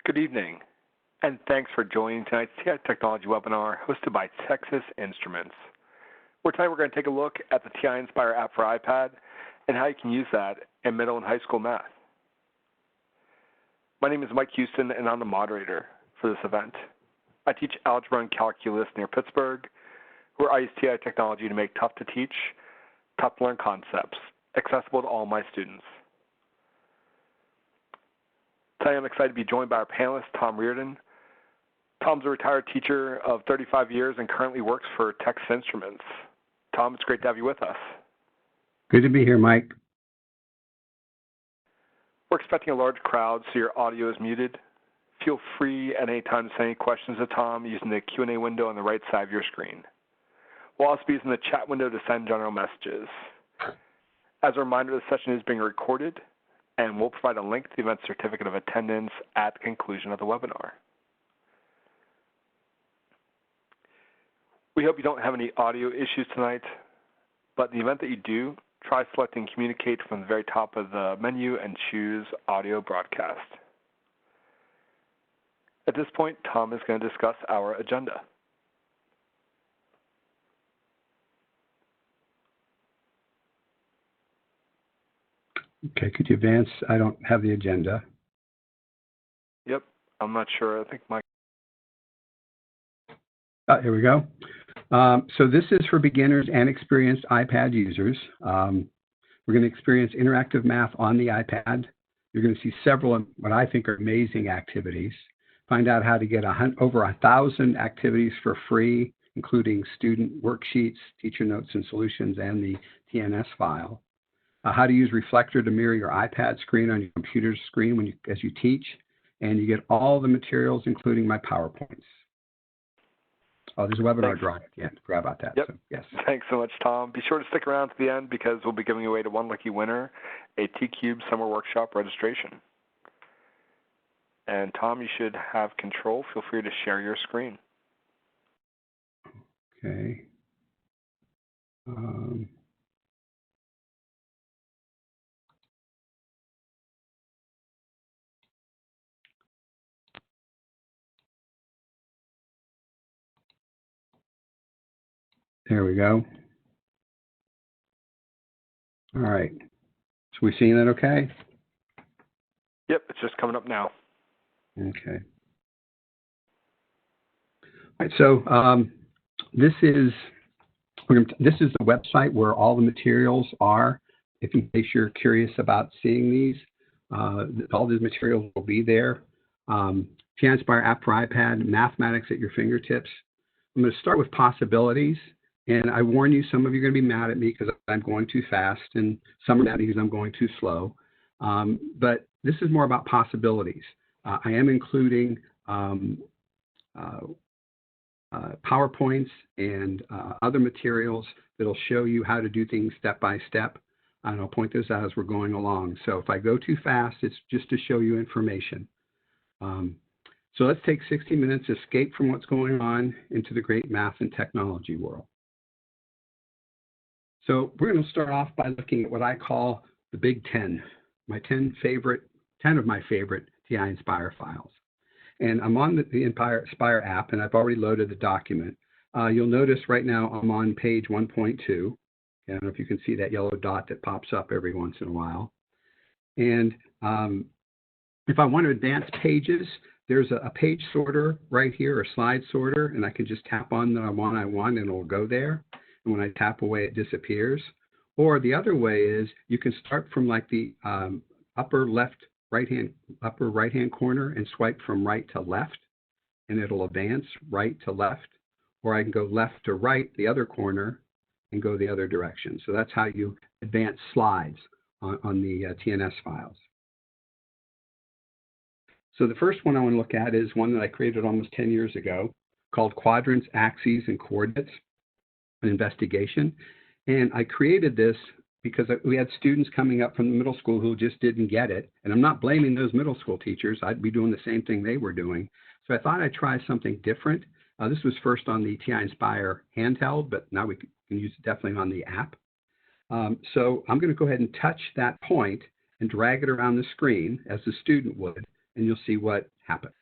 Good evening, and thanks for joining tonight's TI Technology webinar hosted by Texas Instruments. Tonight we're going to take a look at the TI-Nspire app for iPad and how you can use that in middle and high school math. My name is Mike Houston, and I'm the moderator for this event. I teach algebra and calculus near Pittsburgh, where I use TI technology to make tough-to-teach, tough-to-learn concepts accessible to all my students. Today I'm excited to be joined by our panelist, Tom Reardon. Tom's a retired teacher of 35 years and currently works for Texas Instruments. Tom, it's great to have you with us. Good to be here, Mike. We're expecting a large crowd, so your audio is muted. Feel free at any time to send any questions to Tom using the Q&A window on the right side of your screen. We'll also be using the chat window to send general messages. As a reminder, the session is being recorded, and we'll provide a link to the event certificate of attendance at the conclusion of the webinar. We hope you don't have any audio issues tonight, but in the event that you do, try selecting Communicate from the very top of the menu and choose Audio Broadcast. At this point, Tom is going to discuss our agenda. Okay, could you advance? I don't have the agenda. Yep, I'm not sure. I think Mike. Here we go. So this is for beginners and experienced iPad users. We're going to experience interactive math on the iPad. You're going to see several what I think are amazing activities. Find out how to get over 1,000 activities for free, including student worksheets, teacher notes and solutions, and the TNS file. How to use Reflector to mirror your iPad screen on your computer screen as you teach. And you get all the materials, including my PowerPoints. Oh, there's a webinar drawing at the end. Forgot about that. Yep. So, yes. Thanks so much, Tom. Be sure to stick around to the end because we'll be giving away to one lucky winner a T-Cube Summer Workshop registration. And Tom, you should have control. Feel free to share your screen. Okay. There we go. All right. So we seeing that okay? Yep, it's just coming up now. Okay. All right, so this is the website where all the materials are. If in case you're curious about seeing these, all these materials will be there. TI-Nspire app for iPad, mathematics at your fingertips. I'm going to start with possibilities. And I warn you, some of you are going to be mad at me because I'm going too fast, and some are mad because I'm going too slow. But this is more about possibilities. I am including PowerPoints and other materials that will show you how to do things step by step. And I'll point those out as we're going along. So if I go too fast, it's just to show you information. So let's take 60 minutes, escape from what's going on into the great math and technology world. So we're going to start off by looking at what I call the Big 10, my 10 of my favorite TI-Nspire files. And I'm on the Nspire app, and I've already loaded the document. You'll notice right now I'm on page 1.2. I don't know if you can see that yellow dot that pops up every once in a while. And if I want to advance pages, there's a page sorter right here, a slide sorter, and I can just tap on the one I want, and it'll go there. And when I tap away, it disappears. Or the other way is you can start from like the upper right hand corner and swipe from right to left, and it'll advance right to left. Or I can go left to right, the other corner, and go the other direction. So that's how you advance slides on the TNS files. So the first one I want to look at is one that I created almost 10 years ago called Quadrants, Axes, and Coordinates, an investigation. And I created this because we had students coming up from the middle school who just didn't get it. And I'm not blaming those middle school teachers. I'd be doing the same thing they were doing. So I thought I'd try something different. This was first on the TI-Nspire handheld, but now we can use it definitely on the app. So I'm going to go ahead and touch that point and drag it around the screen as the student would. and you'll see what happens,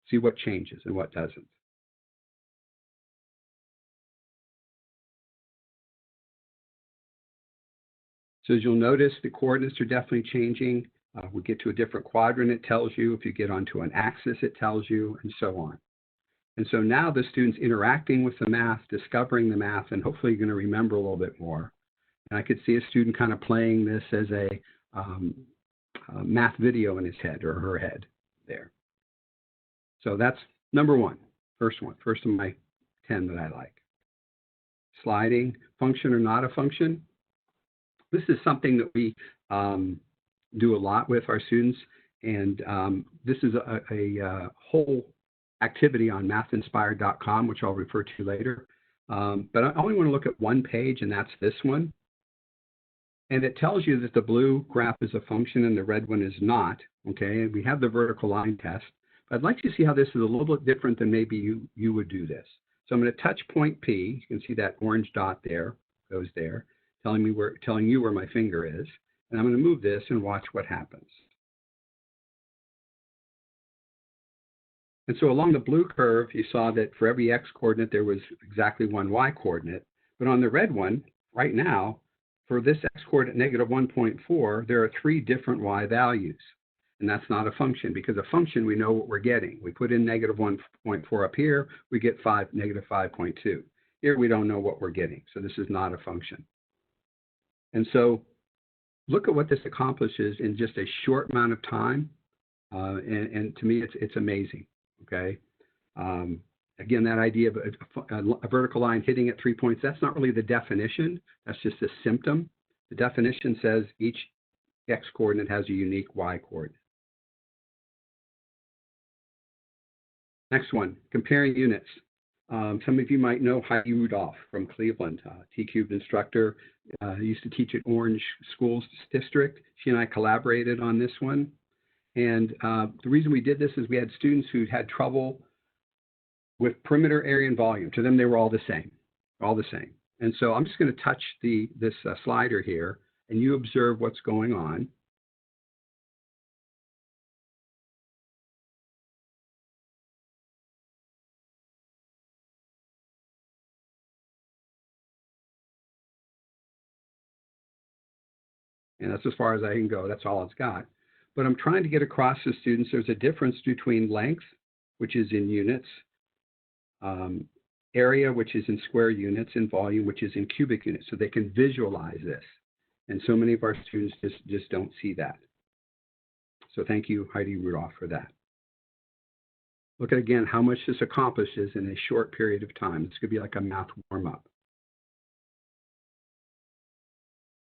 see what changes and what doesn't. So as you'll notice, the coordinates are definitely changing. We get to a different quadrant, it tells you. If you get onto an axis, it tells you, and so on. And so now the student's interacting with the math, discovering the math, and hopefully you're going to remember a little bit more. And I could see a student kind of playing this as a math video in his head or her head there. So that's number one, first of my 10 that I like. Sliding, function or not a function. This is something that we do a lot with our students, and this is a whole activity on mathinspire.com, which I'll refer to later. But I only want to look at one page, and that's this one. And it tells you that the blue graph is a function and the red one is not, okay? And we have the vertical line test. But I'd like to see how this is a little bit different than maybe you would do this. So I'm going to touch point P. You can see that orange dot there, goes there, telling you where my finger is. And I'm going to move this and watch what happens. And so along the blue curve, you saw that for every x coordinate, there was exactly one y coordinate. But on the red one, right now, for this x coordinate negative 1.4, there are 3 different y values. And that's not a function, because a function, we know what we're getting. We put in negative 1.4 up here, we get negative 5.2. Here, we don't know what we're getting. So this is not a function. And so look at what this accomplishes in just a short amount of time. And to me, it's amazing. Okay. Again, that idea of a vertical line hitting at 3 points, that's not really the definition. That's just a symptom. The definition says each x coordinate has a unique y coordinate. Next one, comparing units. Some of you might know Heidi Rudolph from Cleveland, T-Cubed instructor, used to teach at Orange Schools District. She and I collaborated on this one. And the reason we did this is we had students who had trouble with perimeter, area, and volume. To them, they were all the same, And so I'm just going to touch this slider here, and you observe what's going on. And that's as far as I can go. That's all it's got. But I'm trying to get across to students there's a difference between length, which is in units, area, which is in square units, and volume, which is in cubic units, so they can visualize this. And so many of our students just don't see that. So thank you, Heidi Rudolph, for that. Look at, again, how much this accomplishes in a short period of time. This could be like a math warm-up.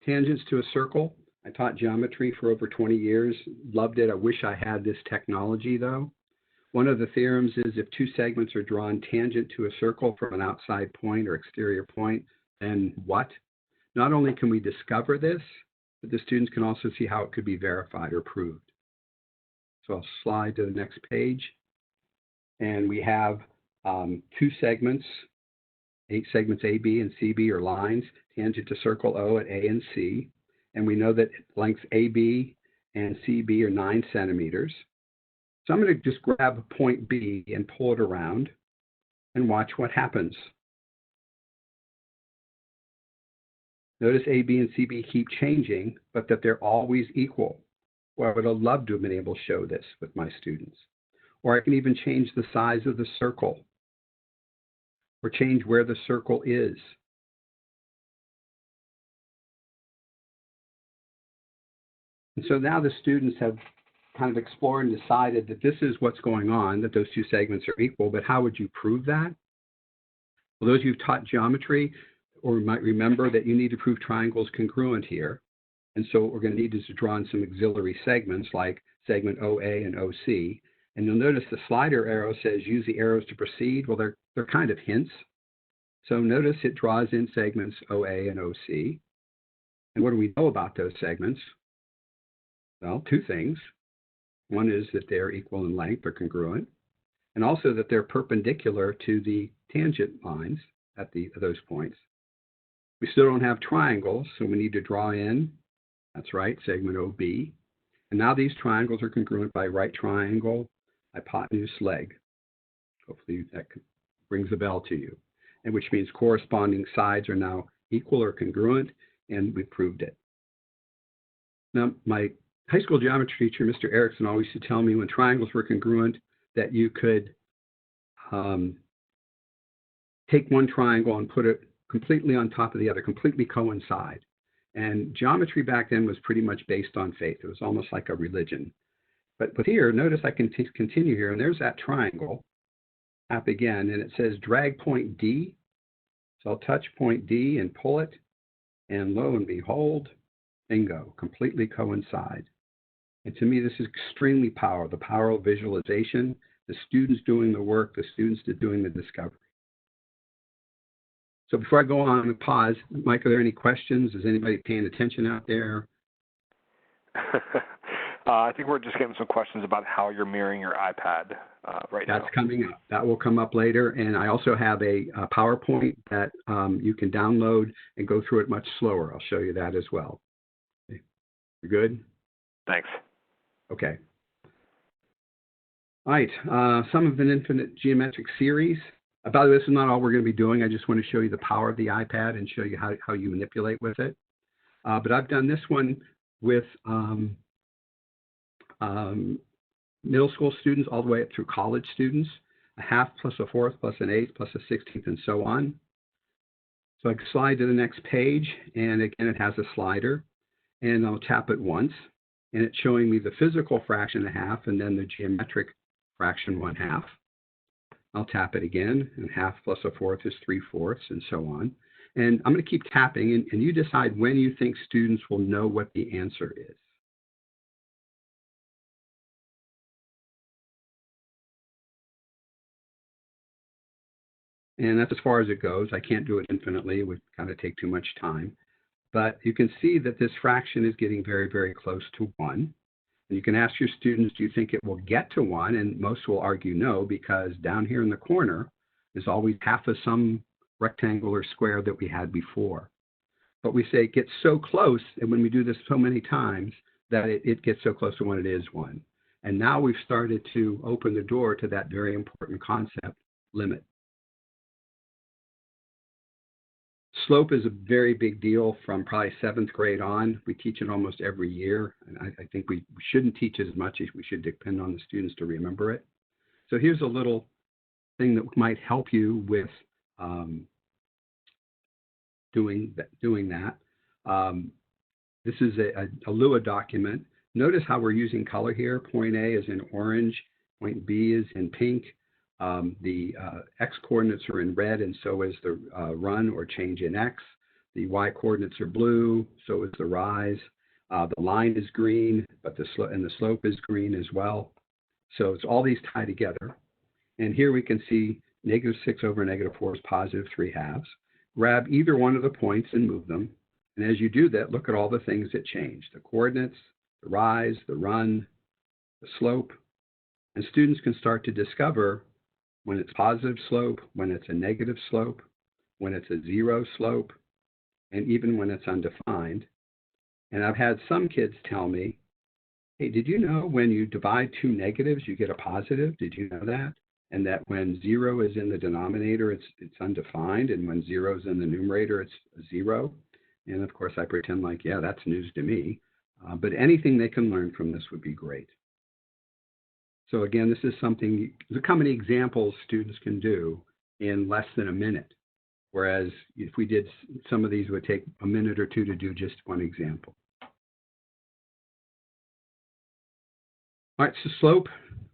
Tangents to a circle. I taught geometry for over 20 years. Loved it. I wish I had this technology, though. One of the theorems is if 2 segments are drawn tangent to a circle from an outside point or exterior point, then what? Not only can we discover this, but the students can also see how it could be verified or proved. So I'll slide to the next page. And we have 2 segments, 8 segments AB and CB are lines, tangent to circle O at A and C. And we know that lengths AB and CB are 9 centimeters. So I'm going to just grab point B and pull it around and watch what happens. Notice AB and CB keep changing, but that they're always equal. Well, I would have loved to have been able to show this with my students. Or I can even change the size of the circle, or change where the circle is. And so now the students have kind of explored and decided that this is what's going on, that those 2 segments are equal, but how would you prove that? Well, those of you who've taught geometry or might remember that you need to prove triangles congruent here. And so what we're going to need is to draw in some auxiliary segments like segment OA and OC. And you'll notice the slider arrow says use the arrows to proceed. Well, they're kind of hints. So notice it draws in segments OA and OC. And what do we know about those segments? Well, 2 things. One is that they're equal in length or congruent, and also that they're perpendicular to the tangent lines at those points. We still don't have triangles, so we need to draw in, that's right, segment OB. And now these triangles are congruent by right triangle, hypotenuse, leg. Hopefully that rings a bell to you, and which means corresponding sides are now equal or congruent, and we proved it. Now, my high school geometry teacher, Mr. Erickson, always used to tell me when triangles were congruent that you could take one triangle and put it completely on top of the other, completely coincide. And geometry back then was pretty much based on faith. It was almost like a religion. But here, notice I can continue here, and there's that triangle. Tap again, and it says drag point D. So I'll touch point D and pull it, and lo and behold, bingo, completely coincide. And to me, this is extremely powerful, the power of visualization, the students doing the work, the students doing the discovery. So before I go on and pause, Mike, are there any questions? Is anybody paying attention out there? I think we're just getting some questions about how you're mirroring your iPad right now. That's coming up. That will come up later. And I also have a PowerPoint that you can download and go through it much slower. I'll show you that as well. Okay. You good? Thanks. Okay. All right. Sum of an infinite geometric series. By the way, this is not all we're going to be doing. I just want to show you the power of the iPad and show you how you manipulate with it. But I've done this one with middle school students all the way up through college students, a half plus a fourth plus an eighth plus a 16th and so on. So I can slide to the next page, and again, it has a slider, and I'll tap it once, and it's showing me the physical fraction a half and then the geometric fraction 1/2. I'll tap it again, and half plus a fourth is 3/4 and so on. And I'm going to keep tapping, and you decide when you think students will know what the answer is. And that's as far as it goes. I can't do it infinitely. It would kind of take too much time. But you can see that this fraction is getting very, very close to 1. And you can ask your students, do you think it will get to 1? And most will argue no, because down here in the corner is always half of some rectangle or square that we had before. But we say it gets so close, and when we do this so many times, that it gets so close to 1, it is 1. And now we've started to open the door to that very important concept, limit. Slope is a very big deal from probably 7th grade on. We teach it almost every year, and I think we shouldn't teach it as much as we should depend on the students to remember it. So here's a little thing that might help you with doing that. This is a Lua document. Notice how we're using color here. Point A is in orange, point B is in pink. The X coordinates are in red, and so is the run or change in X. The Y coordinates are blue, so is the rise. The line is green, but the slope is green as well. So it's all these tie together. And here we can see -6 over -4 is positive 3/2. Grab either one of the points and move them. And as you do that, look at all the things that change: the coordinates, the rise, the run, the slope. And students can start to discover when it's positive slope, when it's a negative slope, when it's a 0 slope, and even when it's undefined. And I've had some kids tell me, hey, did you know when you divide two negatives, you get a positive? Did you know that? And that when 0 is in the denominator, it's undefined, and when 0 is in the numerator, it's a 0. And of course, I pretend like, yeah, that's news to me. But anything they can learn from this would be great. So again, this is something, look how many examples students can do in less than a minute. Whereas if we did some of these, it would take a minute or two to do just one example. All right, so slope,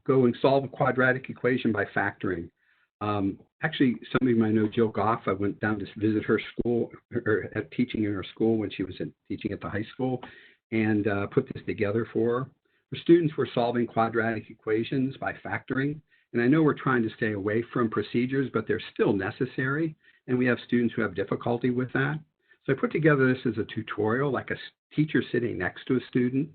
go and solve a quadratic equation by factoring. Actually, some of you might know Jill Goff. I went down to visit her school, or teaching in her school when she was teaching at the high school, and put this together for her. For students, we're solving quadratic equations by factoring. And I know we're trying to stay away from procedures, but they're still necessary. And we have students who have difficulty with that. So I put together this as a tutorial, like a teacher sitting next to a student.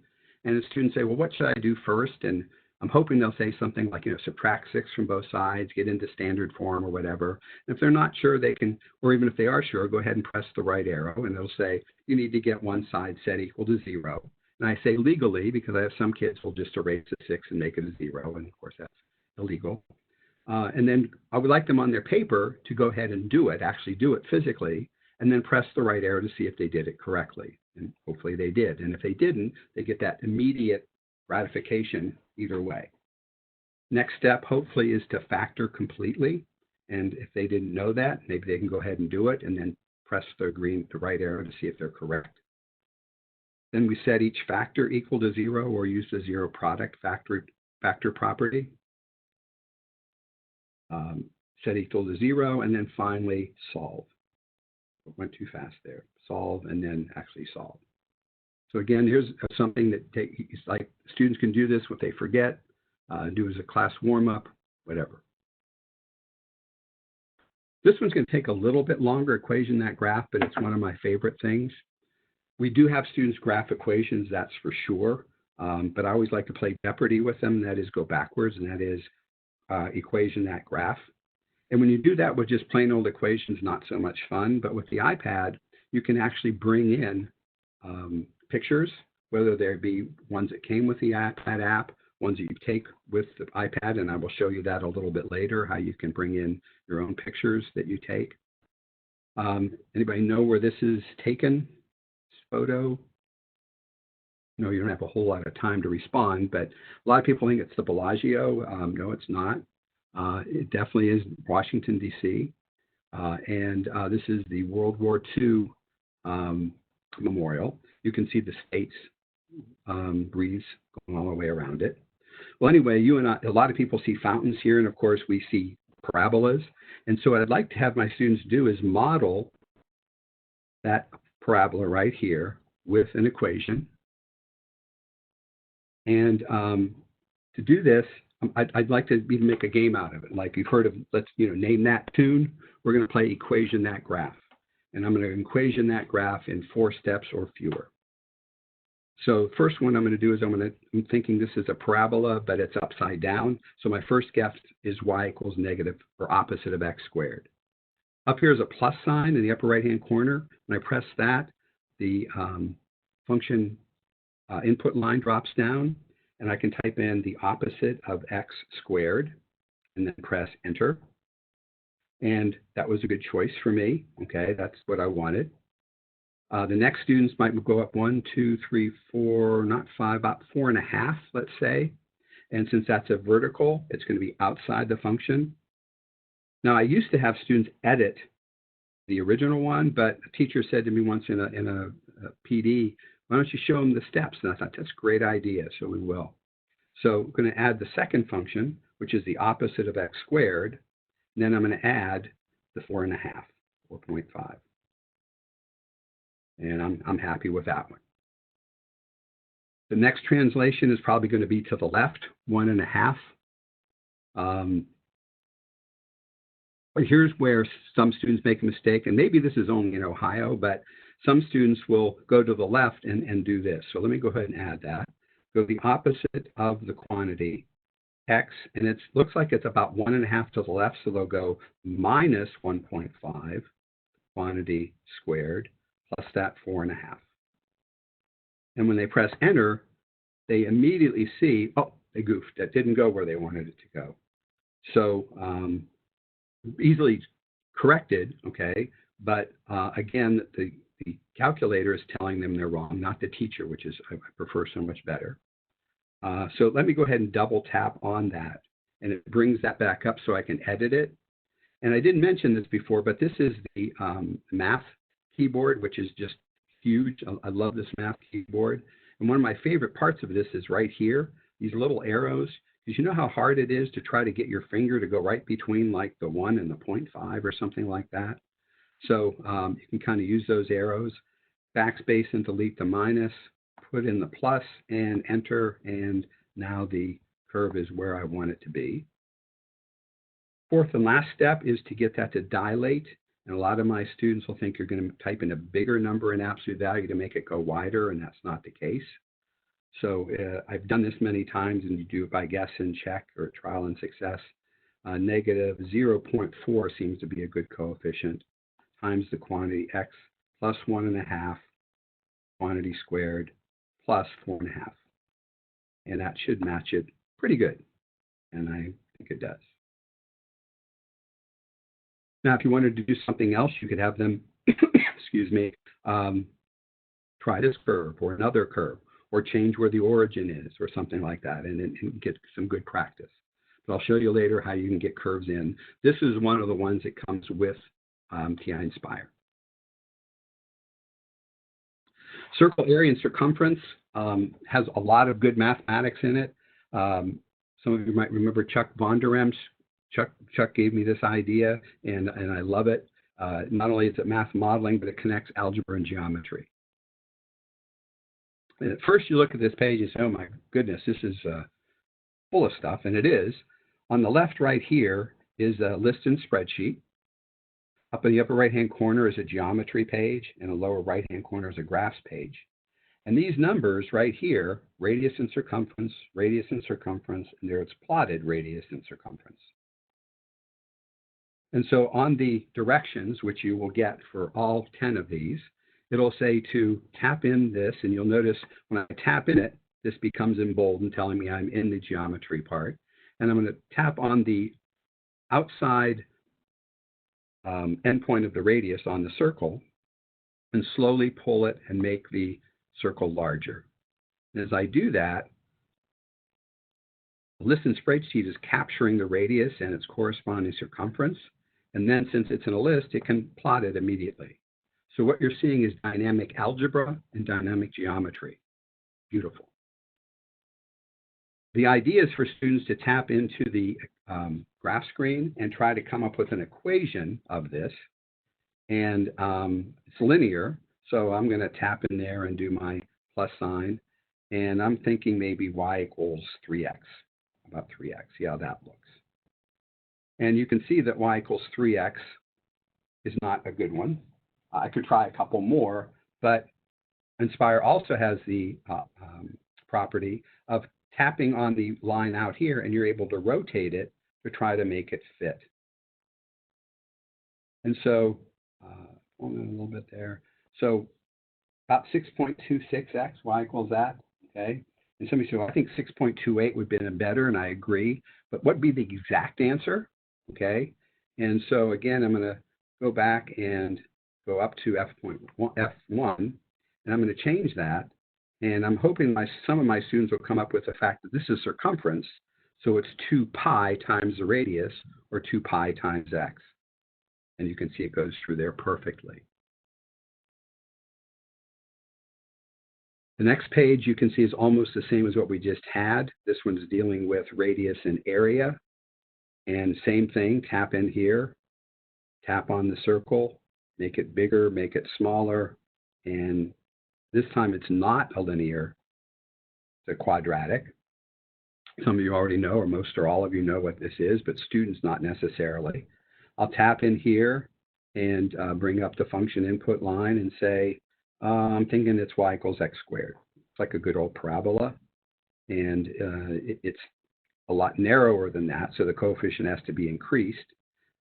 And the students say, well, what should I do first? And I'm hoping they'll say something like, subtract 6 from both sides, get into standard form or whatever. And if they're not sure, they can, or even if they are sure, go ahead and press the right arrow. And it'll say, you need to get one side set equal to 0. And I say legally because I have some kids who will just erase a 6 and make it a 0, and of course that's illegal. And then I would like them on their paper to go ahead and do it, actually do it physically, and then press the right arrow to see if they did it correctly. And hopefully they did. And if they didn't, they get that immediate gratification either way. Next step, hopefully, is to factor completely. And if they didn't know that, maybe they can go ahead and do it and then press the right arrow to see if they're correct. Then we set each factor equal to 0 or use the zero product factor property. Set equal to 0, and then finally solve. Went too fast there. Solve and then actually solve. So again, here's something that it's like students can do this if they forget, do as a class warm-up, whatever. This one's going to take a little bit longer, equation that graph, but it's one of my favorite things. We do have students graph equations, that's for sure, but I always like to play Jeopardy with them, that is go backwards, and that is equation that graph. And when you do that with just plain old equations, not so much fun, but with the iPad, you can actually bring in pictures, whether they be ones that came with the iPad app, ones that you take with the iPad, and I will show you that a little bit later, how you can bring in your own pictures that you take. Anybody know where this is taken? This photo? No, you don't have a whole lot of time to respond, but a lot of people think it's the Bellagio. No, it's not. It definitely is Washington, D.C., and this is the World War II memorial. You can see the states wreaths going all the way around it. Well, anyway, you and I, a lot of people see fountains here, and of course we see parabolas. And so what I'd like to have my students do is model that parabola right here with an equation. And to do this, I'd like to even make a game out of it. Like you've heard of, let's name that tune. We're going to play equation that graph. And I'm going to equation that graph in 4 steps or fewer. So first one I'm going to do is I'm thinking this is a parabola, but it's upside down. So my first guess is y equals negative or opposite of x squared. Up here is a plus sign in the upper right-hand corner. When I press that, the function input line drops down, and I can type in the opposite of x squared, and then press enter. And that was a good choice for me. Okay, that's what I wanted. The next students might go up 1, 2, 3, 4, not 5, about 4.5, let's say. And since that's a vertical, it's going to be outside the function. Now, I used to have students edit the original one, but a teacher said to me once in a PD, why don't you show them the steps? And I thought, that's a great idea, so we will. So I'm going to add the second function, which is the opposite of x squared. And then I'm going to add the 4.5, 4.5. And I'm happy with that one. The next translation is probably going to be to the left, 1.5. But here's where some students make a mistake, and maybe this is only in Ohio, but some students will go to the left and do this. So let me go ahead and add that. Go the opposite of the quantity, x, and it looks like it's about 1.5 to the left, so they'll go minus 1.5 quantity squared plus that 4.5. And when they press enter, they immediately see, oh, they goofed. That didn't go where they wanted it to go. So easily corrected, okay? But again, the calculator is telling them they're wrong, not the teacher, which is I prefer so much better. So let me go ahead and double tap on that, and it brings that back up so I can edit it. And I didn't mention this before, but this is the math keyboard, which is just huge. I love this math keyboard. And one of my favorite parts of this is right here, these little arrows, because you know how hard it is to try to get your finger to go right between like the 1 and the 0.5 or something like that. So you can kind of use those arrows, backspace and delete the minus, put in the plus and enter, and now the curve is where I want it to be. Fourth and last step is to get that to dilate. And a lot of my students will think you're going to type in a bigger number in absolute value to make it go wider, and that's not the case. So I've done this many times, and you do it by guess and check or trial and success. Negative 0.4 seems to be a good coefficient, times the quantity x plus 1.5 quantity squared plus 4.5. And that should match it pretty good. And I think it does. Now, if you wanted to do something else, you could have them, excuse me, try this curve or another curve, or change where the origin is or something like that, and get some good practice. But I'll show you later how you can get curves in. This is one of the ones that comes with TI-Nspire. Circle area and circumference has a lot of good mathematics in it. Some of you might remember Chuck Vonderem's. Chuck gave me this idea, and I love it. Not only is it math modeling, but it connects algebra and geometry. And at first you look at this page and say, oh my goodness, this is full of stuff, and it is. On the left right here is a list and spreadsheet. Up in the upper right-hand corner is a geometry page, and the lower right-hand corner is a graphs page. And these numbers right here, radius and circumference, and there it's plotted radius and circumference. And so on the directions, which you will get for all 10 of these, it'll say to tap in this, and you'll notice when I tap in it, this becomes emboldened, telling me I'm in the geometry part. And I'm going to tap on the outside endpoint of the radius on the circle and slowly pull it and make the circle larger. And as I do that, the list and spreadsheet is capturing the radius and its corresponding circumference. And then since it's in a list, it can plot it immediately. So what you're seeing is dynamic algebra and dynamic geometry. Beautiful. The idea is for students to tap into the graph screen and try to come up with an equation of this. And it's linear, so I'm going to tap in there and do my plus sign. And I'm thinking maybe y equals 3x, about 3x. See how that looks. And you can see that y equals 3x is not a good one. I could try a couple more, but Nspire also has the property of tapping on the line out here, and you're able to rotate it to try to make it fit. And so, hold on a little bit there. So about 6.26x, y equals that, okay? And somebody said, well, I think 6.28 would have been better, and I agree. But what would be the exact answer, okay? And so again, I'm going to go back and go up to F1, and I'm going to change that. And I'm hoping some of my students will come up with the fact that this is circumference, so it's 2 pi times the radius, or 2 pi times x. And you can see it goes through there perfectly. The next page you can see is almost the same as what we just had. This one's dealing with radius and area. And same thing, tap in here, tap on the circle, make it bigger, make it smaller, and this time it's not a linear, it's a quadratic. Some of you already know, or most or all of you know what this is, but students not necessarily. I'll tap in here and bring up the function input line and say, I'm thinking it's y equals x squared. It's like a good old parabola, and it's a lot narrower than that, so the coefficient has to be increased.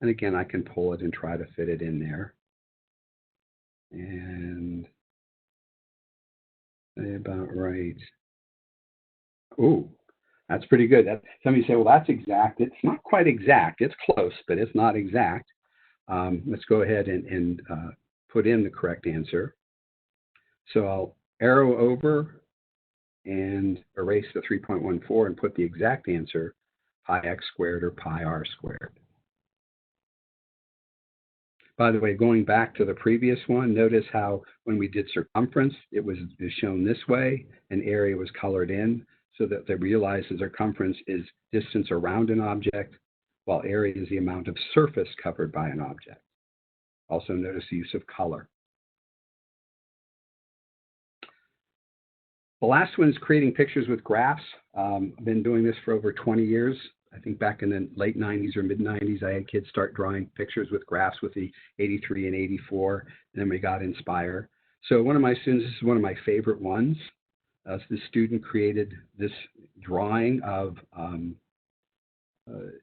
And again, I can pull it and try to fit it in there. And about right. Oh, that's pretty good. Somebody say, well, that's exact. It's not quite exact. It's close, but it's not exact. Let's go ahead and put in the correct answer. So I'll arrow over and erase the 3.14 and put the exact answer, pi x squared or pi r squared. By the way, going back to the previous one, notice how when we did circumference, it was shown this way and area was colored in so that they realize the circumference is distance around an object, while area is the amount of surface covered by an object. Also notice the use of color. The last one is creating pictures with graphs. I've been doing this for over 20 years. I think back in the late 90s or mid 90s, I had kids start drawing pictures with graphs with the 83 and 84, and then we got Nspire. So one of my students, this is one of my favorite ones. The student created this drawing of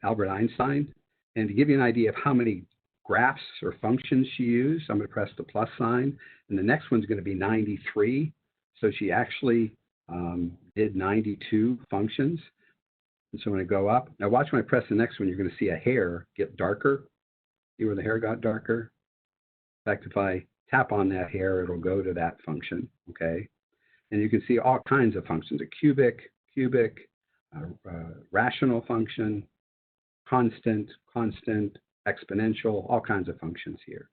Albert Einstein. And to give you an idea of how many graphs or functions she used, I'm going to press the plus sign. And the next one's going to be 93. So she actually did 92 functions. And so I'm going to go up. Now watch when I press the next one, you're going to see a hair get darker. See where the hair got darker? In fact, if I tap on that hair, it'll go to that function, okay? And you can see all kinds of functions, a cubic, rational function, constant, exponential, all kinds of functions here.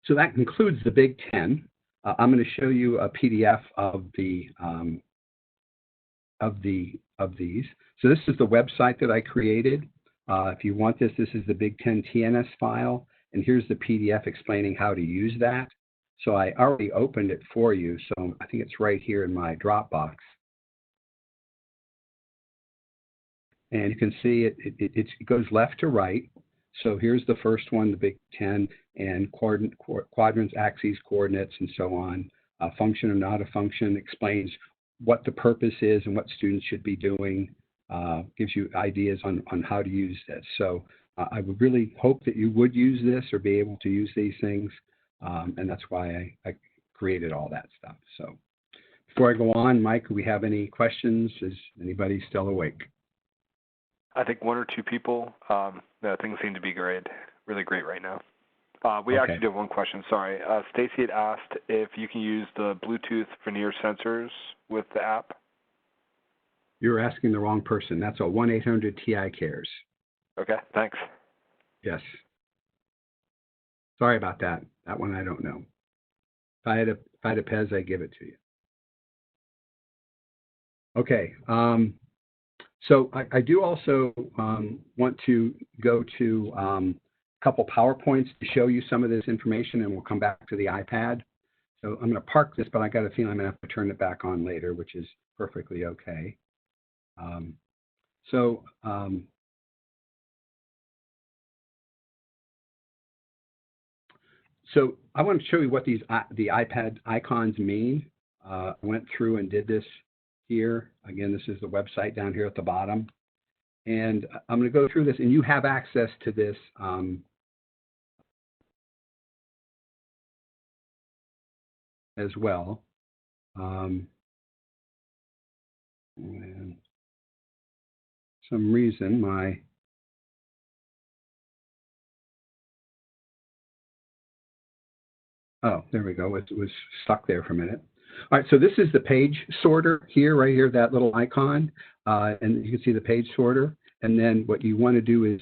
So that concludes the Big Ten. I'm going to show you a PDF of these. So this is the website that I created. If you want this, this is the Big Ten TNS file, and here's the PDF explaining how to use that. So I already opened it for you, so I think it's right here in my Dropbox. And you can see it goes left to right. So here's the first one, the Big Ten, and quadrants, axes, coordinates, and so on. A function or not a function explains what the purpose is and what students should be doing, gives you ideas on how to use this. So I would really hope that you would use this or be able to use these things, and that's why I created all that stuff. So before I go on, Mike, do we have any questions? Is anybody still awake? I think one or two people. Things seem to be great, really great right now. We Okay. actually did have one question, sorry. Stacy had asked if you can use the Bluetooth veneer sensors with the app. You're asking the wrong person. That's a 1-800-TI-CARES. Okay, thanks. Yes. Sorry about that. That one I don't know. If I had a Pez, I'd give it to you. Okay. So I do also want to go to a couple PowerPoints to show you some of this information, and we'll come back to the iPad. So I'm going to park this, but I got a feeling I'm going to have to turn it back on later, which is perfectly okay. So I want to show you what the iPad icons mean. I went through and did this here. Again, this is the website down here at the bottom. And I'm going to go through this, and you have access to this as well. And for some reason, there we go. It was stuck there for a minute. All right, so this is the page sorter here, right here, that little icon. And you can see the page sorter. And then what you want to do is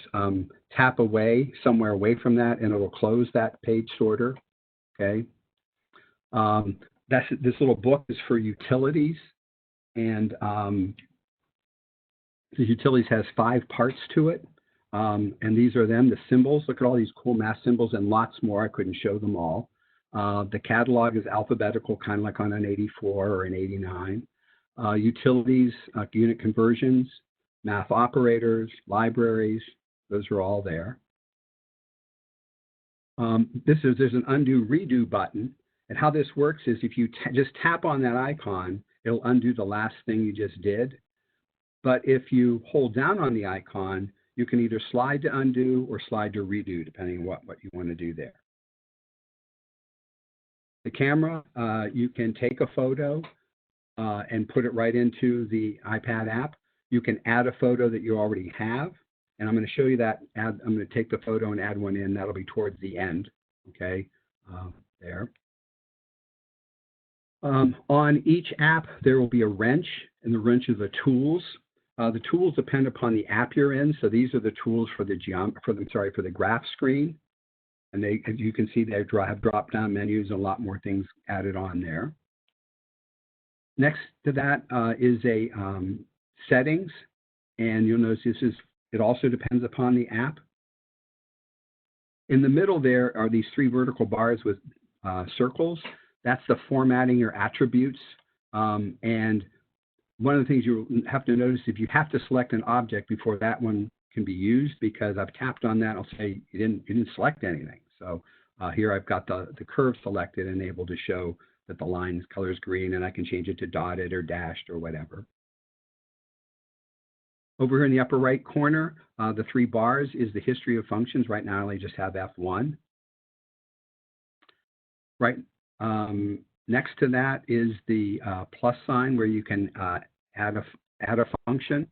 tap away, somewhere away from that, and it will close that page sorter, okay? This little book is for utilities. And the utilities has 5 parts to it. And these are them, the symbols. Look at all these cool math symbols and lots more. I couldn't show them all. The catalog is alphabetical, kind of like on an 84 or an 89. Utilities, unit conversions, math operators, libraries, those are all there. There's an undo redo button. And how this works is if you just tap on that icon, it'll undo the last thing you just did. But if you hold down on the icon, you can either slide to undo or slide to redo, depending on what you want to do there. The camera, you can take a photo and put it right into the iPad app. You can add a photo that you already have. And I'm going to show you that. I'm going to take the photo and add one in. That'll be towards the end. Okay, there. On each app, there will be a wrench, and the wrench is the tools. The tools depend upon the app you're in. So these are the tools for the graph screen. And as you can see, they have drop-down menus and a lot more things added on there. Next to that is a settings, and you'll notice it also depends upon the app. In the middle there are these 3 vertical bars with circles. That's the formatting your attributes. And one of the things you have to notice, if you have to select an object before that one can be used, because I've tapped on that, I'll say you didn't select anything. So here I've got the curve selected and able to show that the line's color is green, and I can change it to dotted or dashed or whatever. Over here in the upper right corner, the 3 bars is the history of functions. Right now I only just have F1. Right Next to that is the plus sign where you can add a function.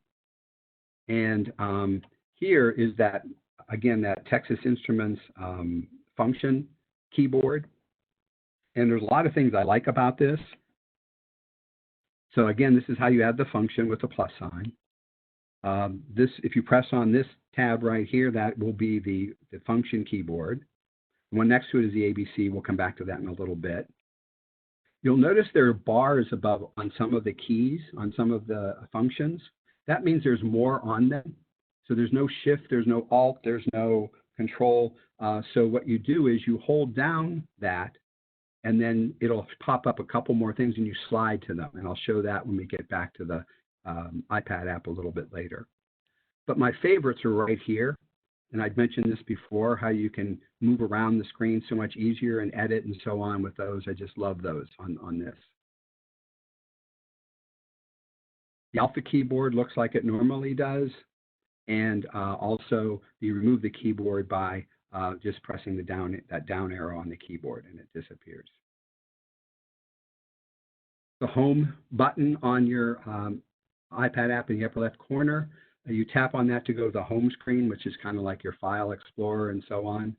And here is that, again, that Texas Instruments function keyboard. And there's a lot of things I like about this. So again, this is how you add the function with the plus sign. If you press on this tab right here, that will be the function keyboard. The one next to it is the ABC. We'll come back to that in a little bit. You'll notice there are bars above on some of the keys, on some of the functions. That means there's more on them. So there's no shift, there's no alt, there's no control. So what you do is you hold down that, and then it'll pop up a couple more things and you slide to them. And I'll show that when we get back to the iPad app a little bit later. But my favorites are right here. And I'd mentioned this before, how you can move around the screen so much easier and edit and so on with those. I just love those on this. The Alpha keyboard looks like it normally does. And also, you remove the keyboard by just pressing that down arrow on the keyboard, and it disappears. The home button on your iPad app in the upper left corner, you tap on that to go to the home screen, which is kind of like your file explorer and so on.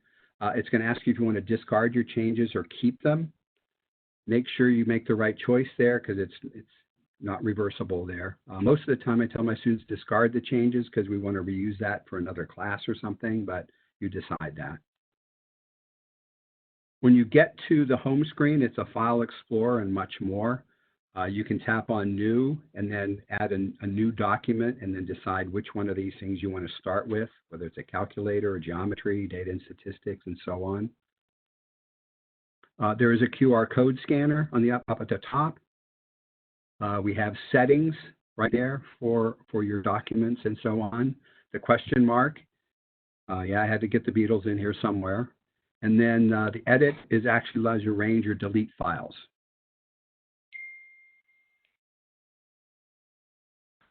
It's going to ask you if you want to discard your changes or keep them. Make sure you make the right choice there, because it's not reversible there. Most of the time I tell my students discard the changes because we want to reuse that for another class or something, but you decide that. When you get to the home screen, it's a file explorer and much more. You can tap on new and then add a new document and then decide which one of these things you want to start with, whether it's a calculator or geometry, data and statistics, and so on. There is a QR code scanner on the up at the top. We have settings right there for your documents and so on. The question mark. Yeah, I had to get the Beatles in here somewhere. And then the edit is actually allows you to arrange or delete files.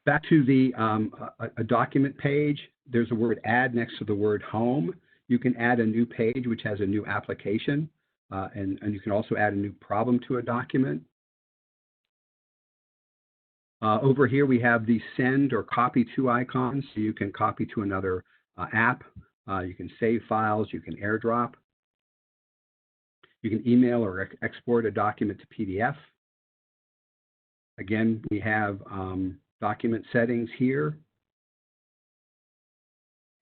Back to the a document page, there's a word add next to the word home. You can add a new page which has a new application, and you can also add a new problem to a document. Over here we have the send or copy to icons, so you can copy to another app. You can save files, you can airdrop. You can email or export a document to PDF. Again, we have document settings here.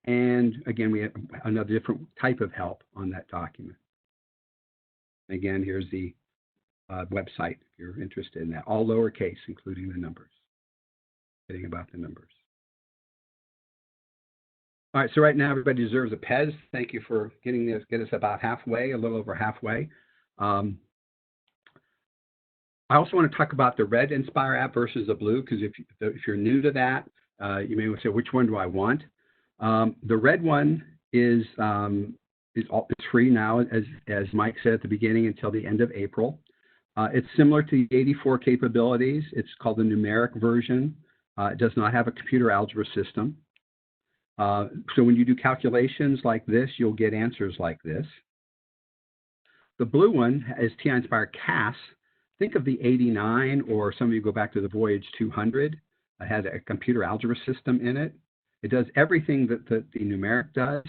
And again, we have another different type of help on that document. Again, here's the website if you're interested in that. All lowercase, including the numbers. Getting about the numbers. All right, so right now everybody deserves a Pez. Thank you for get us about halfway, a little over halfway. I also want to talk about the red Nspire app versus the blue, because if you're new to that, you may say, which one do I want? The red one is it's free now, as Mike said at the beginning, until the end of April. It's similar to the 84 capabilities. It's called the numeric version. It does not have a computer algebra system. So when you do calculations like this, you'll get answers like this. The blue one is TI-Nspire CAS. Think of the 89, or some of you go back to the Voyage 200. It has a computer algebra system in it. It does everything that the numeric does,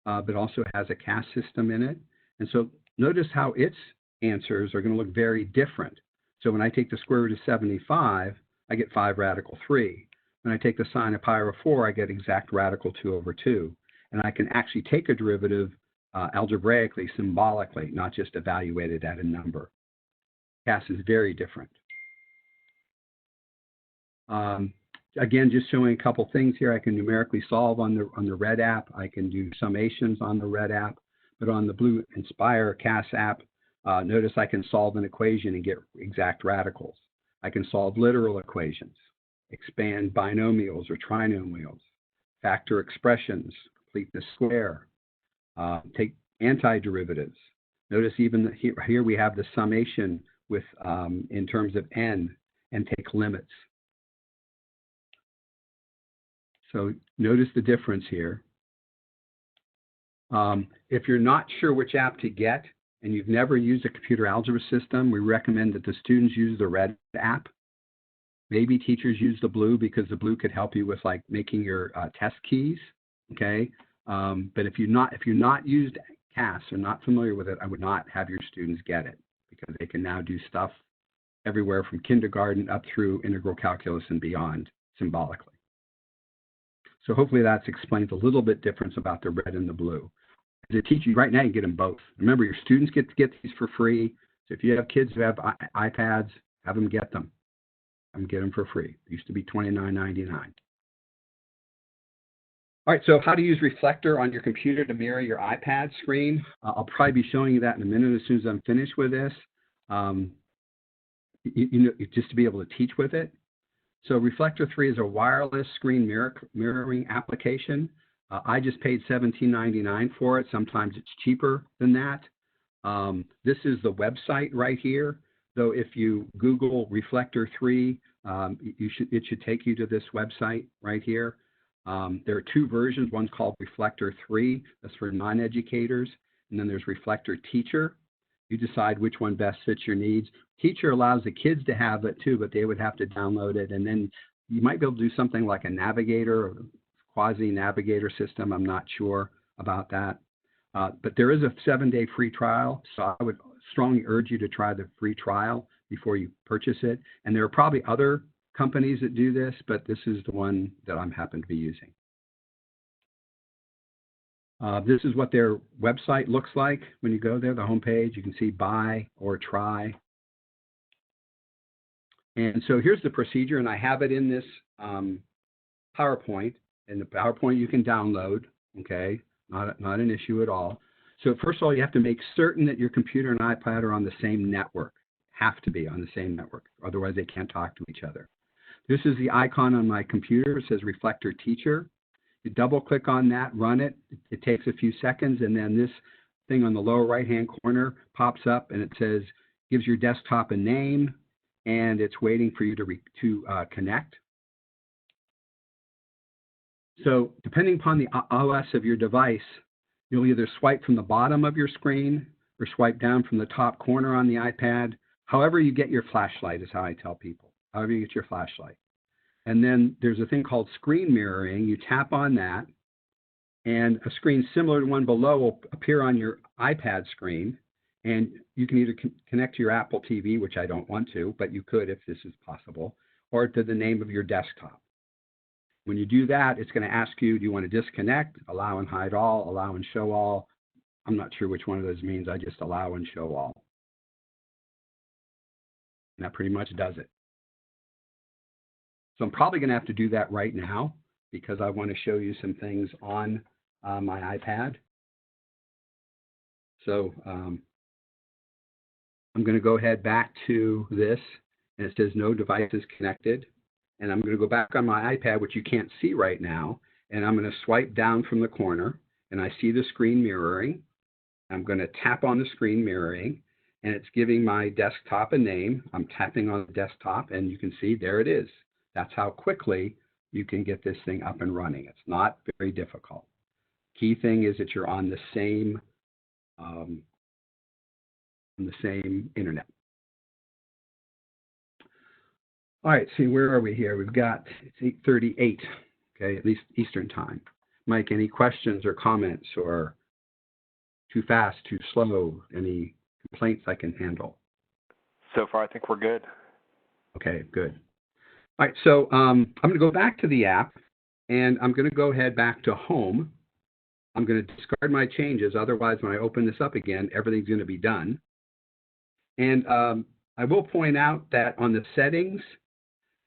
but also has a CAS system in it. And so notice how its answers are going to look very different. So when I take the square root of 75, I get 5 radical 3. When I take the sine of pi over 4, I get exact radical 2 over 2. And I can actually take a derivative algebraically, symbolically, not just evaluate it at a number. CAS is very different. Again, just showing a couple things here. I can numerically solve on the red app. I can do summations on the red app. But on the blue Nspire CAS app, notice I can solve an equation and get exact radicals. I can solve literal equations, expand binomials or trinomials, factor expressions, complete the square, take antiderivatives. Notice even here we have the summation with in terms of n, and take limits. So notice the difference here. If you're not sure which app to get and you've never used a computer algebra system, we recommend that the students use the red app. Maybe teachers use the blue because the blue could help you with like making your test keys, okay? But if you're not used CAS or not familiar with it, I would not have your students get it because they can now do stuff everywhere from kindergarten up through integral calculus and beyond symbolically. So hopefully that explains a little bit difference about the red and the blue. As a teacher, right now you get them both. Remember, your students get these for free. So if you have kids who have iPads, have them get them. Have them get them for free. It used to be $29.99. All right, so how to use Reflector on your computer to mirror your iPad screen. I'll probably be showing you that in a minute as soon as I'm finished with this. Just to be able to teach with it. So Reflector 3 is a wireless screen mirroring application. I just paid $17.99 for it. Sometimes it's cheaper than that. This is the website right here. Though if you Google Reflector 3, it should take you to this website right here. There are two versions. One's called Reflector 3. That's for non-educators. And then there's Reflector Teacher. You decide which one best fits your needs. Teacher allows the kids to have it too, but they would have to download it. And then you might be able to do something like a navigator or quasi-navigator system. I'm not sure about that. But there is a 7-day free trial. So I would strongly urge you to try the free trial before you purchase it. And there are probably other companies that do this, but this is the one that I'm happen to be using. This is what their website looks like when you go there, the homepage. You can see buy or try. And so here's the procedure, and I have it in this PowerPoint. And the PowerPoint you can download, okay? Not an issue at all. So first of all, you have to make certain that your computer and iPad are on the same network. Have to be on the same network, otherwise they can't talk to each other. This is the icon on my computer. It says Reflector Teacher. You double click on that, run it. It takes a few seconds, and then this thing on the lower right-hand corner pops up, and it says, gives your desktop a name, and it's waiting for you to connect. So depending upon the OS of your device, you'll either swipe from the bottom of your screen or swipe down from the top corner on the iPad. However you get your flashlight is how I tell people. However you get your flashlight. And then there's a thing called screen mirroring. You tap on that, and a screen similar to one below will appear on your iPad screen. And you can either connect to your Apple TV, which I don't want to, but you could if this is possible, or to the name of your desktop. When you do that, it's going to ask you, do you want to disconnect, allow and hide all, allow and show all? I'm not sure which one of those means. I just allow and show all. And that pretty much does it. So I'm probably going to have to do that right now because I want to show you some things on my iPad. So I'm going to go ahead back to this, and it says no devices connected. And I'm going to go back on my iPad, which you can't see right now, and I'm going to swipe down from the corner, and I see the screen mirroring. I'm going to tap on the screen mirroring, and it's giving my desktop a name. I'm tapping on the desktop, and you can see there it is. That's how quickly you can get this thing up and running. It's not very difficult. Key thing is that you're on the same internet. All right, see, where are we here? We've got, it's 8:38, okay, at least Eastern time. Mike, any questions or comments, or too fast, too slow, any complaints I can handle? So far, I think we're good. Okay, good. All right, so I'm going to go back to the app, and I'm going to go ahead back to home. I'm going to discard my changes. Otherwise, when I open this up again, everything's going to be done. And I will point out that on the settings,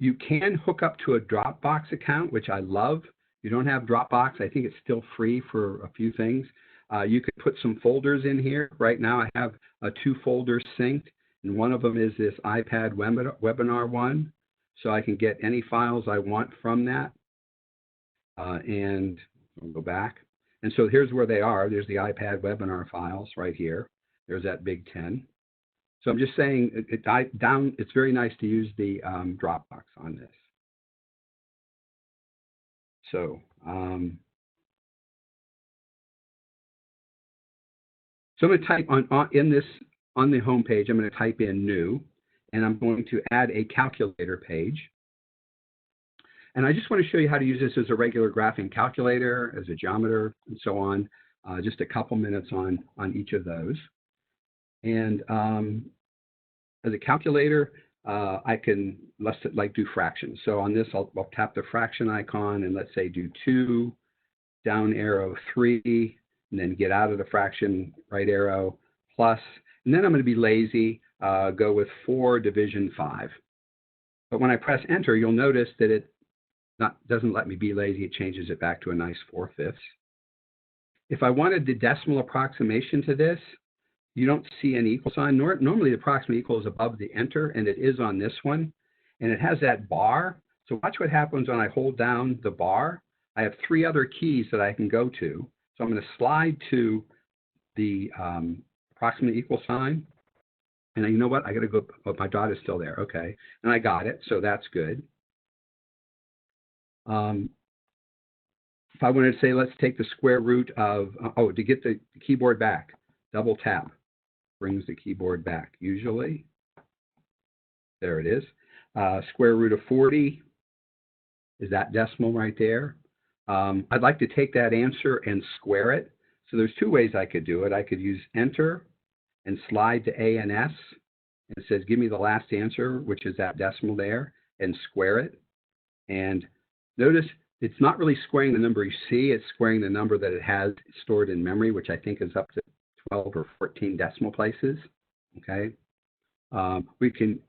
you can hook up to a Dropbox account, which I love. You don't have Dropbox. I think it's still free for a few things. You could put some folders in here. Right now, I have 2 folders synced, and one of them is this iPad webinar one. So I can get any files I want from that. And I'll go back. And so here's where they are. There's the iPad webinar files right here. There's that big 10. So I'm just saying it's very nice to use the Dropbox on this. So So I'm going to type on the home page, I'm going to type in new, and I'm going to add a calculator page. And I just want to show you how to use this as a regular graphing calculator, as a geometer, and so on. Just a couple minutes on each of those. And as a calculator, I can, let's like do fractions. So on this, I'll tap the fraction icon and let's say do 2, down arrow 3, and then get out of the fraction, right arrow, plus. And then I'm going to be lazy, go with 4 division 5. But when I press enter, you'll notice that it doesn't let me be lazy. It changes it back to a nice 4/5. If I wanted the decimal approximation to this, you don't see any equal sign. Normally, the approximate equal is above the enter, and it is on this one. And it has that bar. So watch what happens when I hold down the bar. I have 3 other keys that I can go to. So I'm going to slide to the approximate equal sign. And you know what? I got to go. Oh, my dot is still there. Okay. And I got it. So that's good. If I wanted to say, let's take the square root of, to get the keyboard back, double tap brings the keyboard back. Usually, there it is. Square root of 40 is that decimal right there. I'd like to take that answer and square it. So there's 2 ways I could do it. I could use enter and slide to A and S. And it says, give me the last answer, which is that decimal there, and square it. And notice it's not really squaring the number you see. It's squaring the number that it has stored in memory, which I think is up to 12 or 14 decimal places. Okay. We can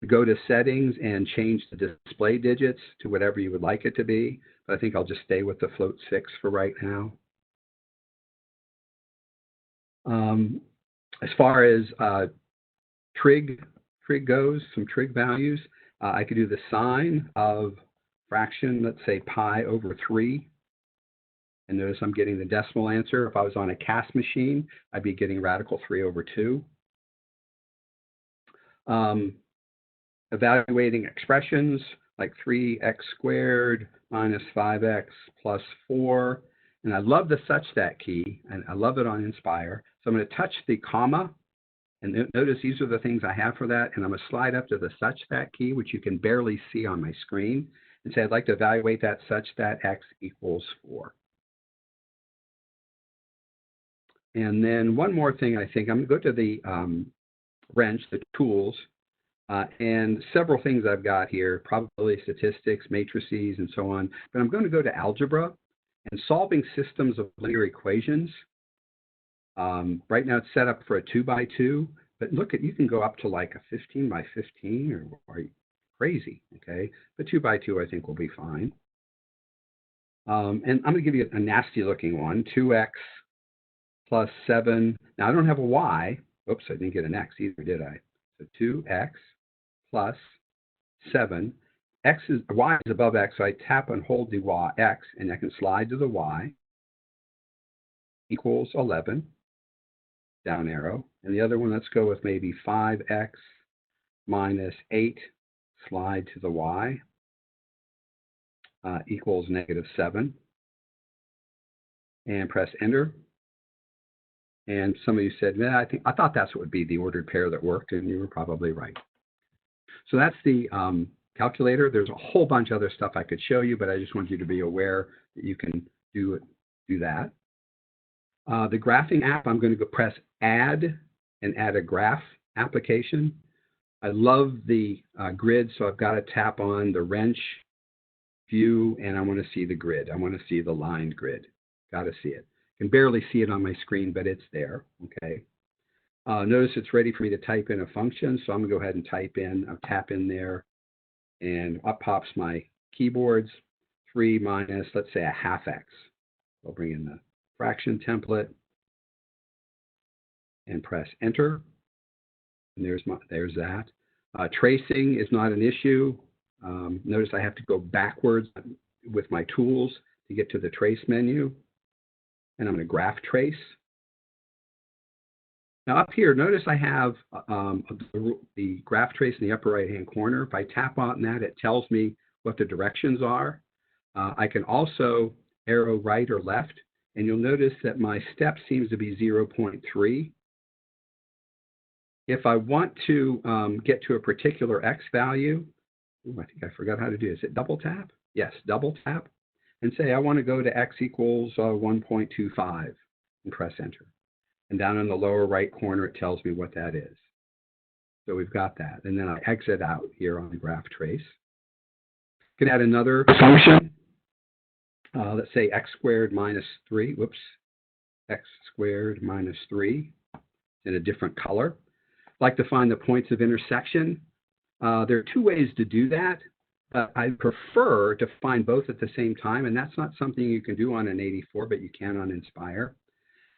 go to settings and change the display digits to whatever you would like it to be. But I think I'll just stay with the float 6 for right now. As far as trig goes, some trig values, I could do the sign of fraction, let's say pi over 3. And notice I'm getting the decimal answer. If I was on a CAS machine, I'd be getting radical 3 over 2. Evaluating expressions like 3x squared minus 5x plus 4. And I love the such that key, and I love it on Inspire. So I'm going to touch the comma, and notice these are the things I have for that. And I'm going to slide up to the such that key, which you can barely see on my screen, and say I'd like to evaluate that such that x equals 4. And then one more thing, I think I'm going to go to the wrench, the tools, and several things I've got here, probability statistics, matrices, and so on. But I'm going to go to algebra and solving systems of linear equations. Right now it's set up for a 2x2, but look you can go up to like a 15x15 or crazy, okay? But 2x2 I think will be fine. And I'm going to give you a nasty looking one, 2x plus 7. Now I don't have a y. Oops, I didn't get an x either, did I? So 2x plus 7. Y is above x, so I tap and hold the y, x, and I can slide to the y, equals 11, down arrow. And the other one, let's go with maybe 5x minus 8, slide to the y, equals -7. And press enter. And some of you said, man, I thought that's what would be the ordered pair that worked, and you were probably right. So that's the calculator. There's a whole bunch of other stuff I could show you, but I just want you to be aware that you can do that. The graphing app, I'm going to go press add and add a graph application. I love the grid, so I've got to tap on the wrench view, and I want to see the grid. I want to see the lined grid. Got to see it. I can barely see it on my screen, but it's there. Okay. Notice it's ready for me to type in a function, so I'm going to go ahead and type in, I'll tap in there, and up pops my keyboards, 3 minus, let's say, a half x. I'll bring in the fraction template and press enter. And there's that. Tracing is not an issue. Notice I have to go backwards with my tools to get to the trace menu. And I'm going to graph trace. Now up here, notice I have the graph trace in the upper right-hand corner. If I tap on that, it tells me what the directions are. I can also arrow right or left And you'll notice that my step seems to be 0.3. If I want to get to a particular x value, I think I forgot how to do this. Is it double tap? Yes, double tap. And say I want to go to x equals 1.25 and press enter. And down in the lower right corner, it tells me what that is. So we've got that. And then I exit out here on the graph trace. You can add another function. Let's say x squared minus 3. Whoops. X squared minus 3 in a different color. I'd like to find the points of intersection. There are two ways to do that. I prefer to find both at the same time, and that's not something you can do on an 84, but you can on Nspire.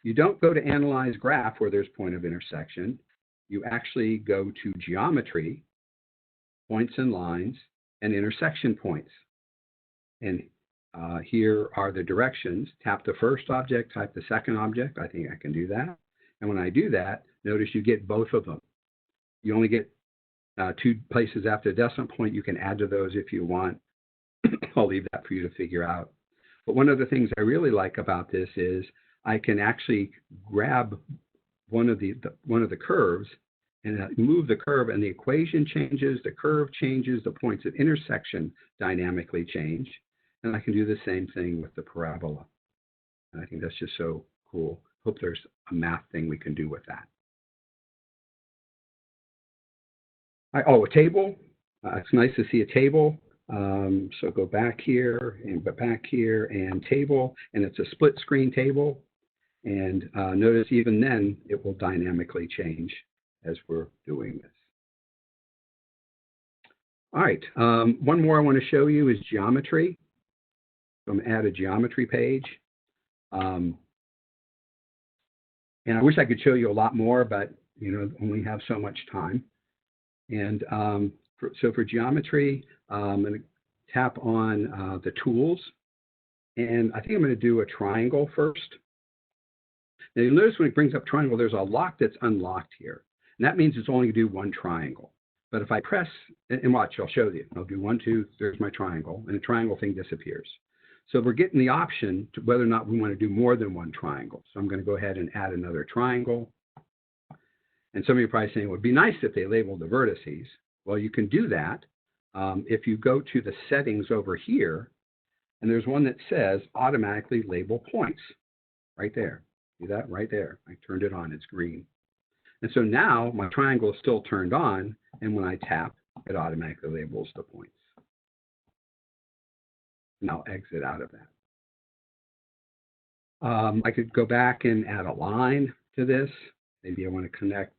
You don't go to Analyze Graph where there's point of intersection. You actually go to Geometry, Points and Lines, and Intersection Points. And here are the directions. Tap the first object, type the second object. I think I can do that. And when I do that, notice you get both of them. You only get 2 places after the decimal point. You can add to those if you want. I'll leave that for you to figure out. But one of the things I really like about this is I can actually grab one of the curves and move the curve, and the equation changes, the curve changes, the points of intersection dynamically change. And I can do the same thing with the parabola. And I think that's just so cool. Hope there's a math thing we can do with that. A table. It's nice to see a table. So go back here and back here and table, and it's a split screen table. And notice even then it will dynamically change as we're doing this. All right, one more I want to show you is geometry. So I'm going to add a geometry page. And I wish I could show you a lot more, but only have so much time. And so for geometry, I'm going to tap on the tools. And I think I'm going to do a triangle first. Now you'll notice when it brings up triangle, there's a lock that's unlocked here. And that means it's only going to do one triangle. But if I press, and watch, I'll show you. I'll do 1, 2, there's my triangle, and the triangle thing disappears. So we're getting the option to whether or not we want to do more than one triangle. So I'm going to go ahead and add another triangle. And some of you are probably saying it would be nice if they labeled the vertices. Well, you can do that if you go to the settings over here, and there's one that says automatically label points right there. See that right there? I turned it on, it's green. And so now my triangle is still turned on, and when I tap, it automatically labels the points. And I'll exit out of that. I could go back and add a line to this. Maybe I want to connect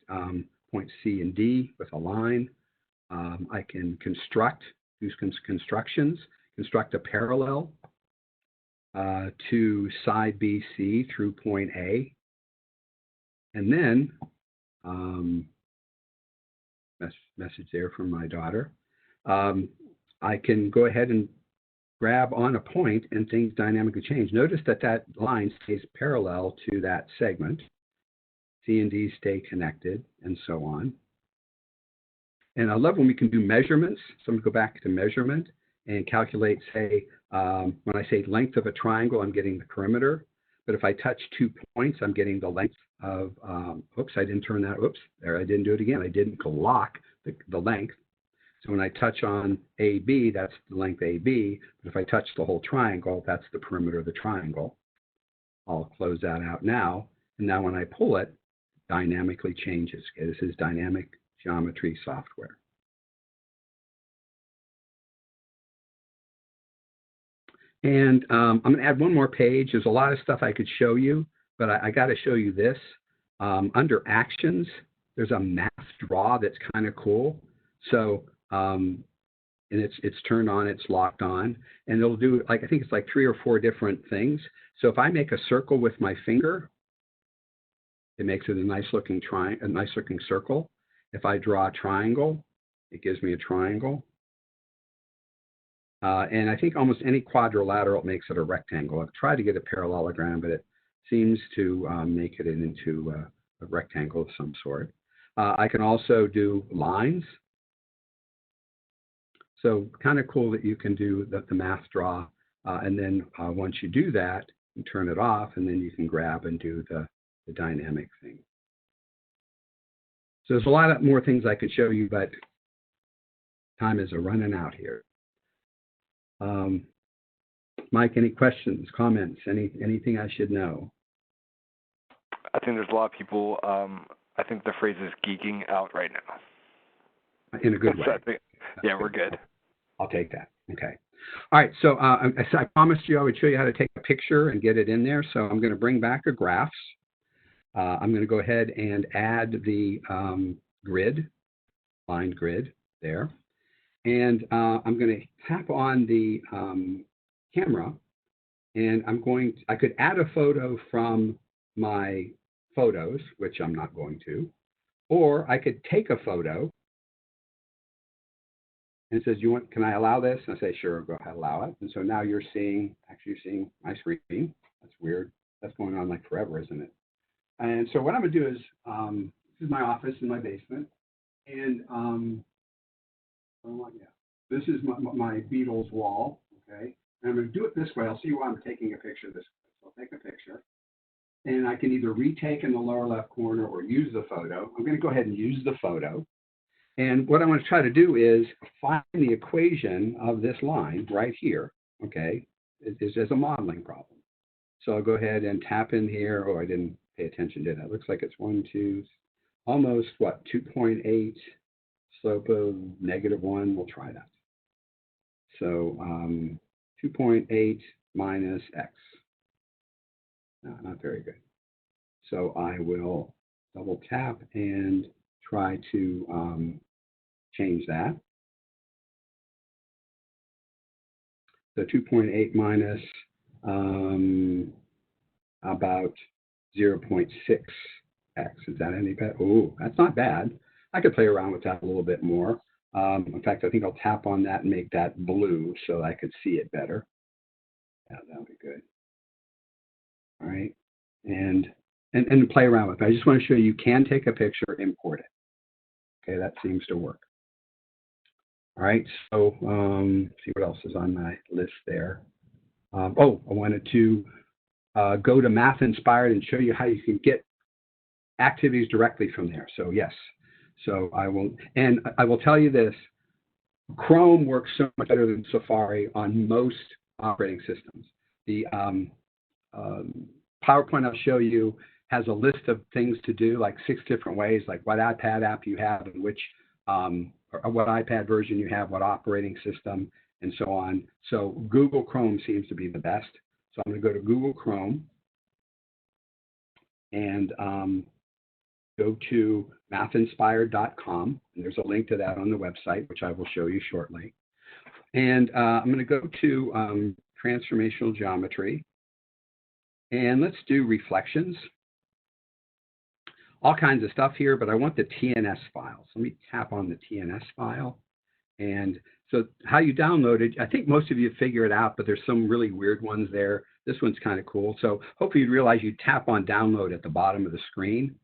points C and D with a line. I can use constructions, construct a parallel to side BC through point A. And then, message there from my daughter, I can go ahead and grab on a point and things dynamically change. Notice that that line stays parallel to that segment. C and D stay connected, and so on. And I love when we can do measurements. So I'm going to go back to measurement and calculate, say, when I say length of a triangle, I'm getting the perimeter. But if I touch 2 points, I'm getting the length of, oops, I didn't turn that, oops, there, I didn't do it again. I didn't lock the length. So when I touch on AB, that's the length AB. But if I touch the whole triangle, that's the perimeter of the triangle. I'll close that out now. And now when I pull it, dynamically changes. Okay, this is dynamic geometry software. And I'm going to add one more page. There's a lot of stuff I could show you, but I got to show you this. Under Actions, there's a math draw that's kind of cool. So, and it's turned on, it's locked on, and it'll do, like, I think it's like 3 or 4 different things. So if I make a circle with my finger, it makes it a nice looking circle. If I draw a triangle, it gives me a triangle. And I think almost any quadrilateral makes it a rectangle. I've tried to get a parallelogram, but it seems to make it into a rectangle of some sort. I can also do lines. So kind of cool that you can do the math draw. And then once you do that, and turn it off, and then you can grab and do the dynamic thing. So there's a lot more things I could show you, but time is running out here. Mike, any questions, comments, anything I should know? I think there's a lot of people, I think the phrase is geeking out right now. In a good way. Yeah, we're good. I'll take that. Okay. All right. So I promised you I would show you how to take a picture and get it in there. So I'm going to bring back a graphs. I'm going to go ahead and add the grid, line grid there. And I'm going to tap on the camera, and I could add a photo from my photos, which I'm not going to, or I could take a photo. And it says, can I allow this? And I say, sure, go ahead, allow it. And so now you're seeing my screen. That's weird. That's going on like forever, isn't it? And so what I'm going to do is, this is my office in my basement. And this is my Beatles wall, okay? And I'm going to do it this way. I'll see why I'm taking a picture this way. So I'll take a picture. And I can either retake in the lower left corner or use the photo. I'm going to go ahead and use the photo. And what I want to try to do is find the equation of this line right here, okay? It's as a modeling problem. So I'll go ahead and tap in here. Oh, I didn't pay attention, did I? It looks like it's 2.8, slope of -1. We'll try that. So 2.8 minus x. No, not very good. So I will double tap and try to change that. So 2.8 minus about 0.6x. Is that any better? Oh, that's not bad. I could play around with that a little bit more. In fact, I think I'll tap on that and make that blue so I could see it better. Yeah, that'll be good. All right, and play around with it. I just want to show you can take a picture, import it. Okay, that seems to work. All right, so see what else is on my list there. I wanted to go to Math-Inspired and show you how you can get activities directly from there. So yes, so I will tell you this, Chrome works so much better than Safari on most operating systems. The PowerPoint I'll show you has a list of things to do, like 6 different ways, like what iPad app you have and which, or what iPad version you have, what operating system, and so on. So Google Chrome seems to be the best. So I'm going to go to Google Chrome and go to mathinspired.com. And there's a link to that on the website, which I will show you shortly. And I'm going to go to transformational geometry. And let's do reflections. All kinds of stuff here, but I want the TNS file. So let me tap on the TNS file. And so how you download it, I think most of you figure it out, but there's some really weird ones there. This one's kind of cool. So hopefully you realize you tap on download at the bottom of the screen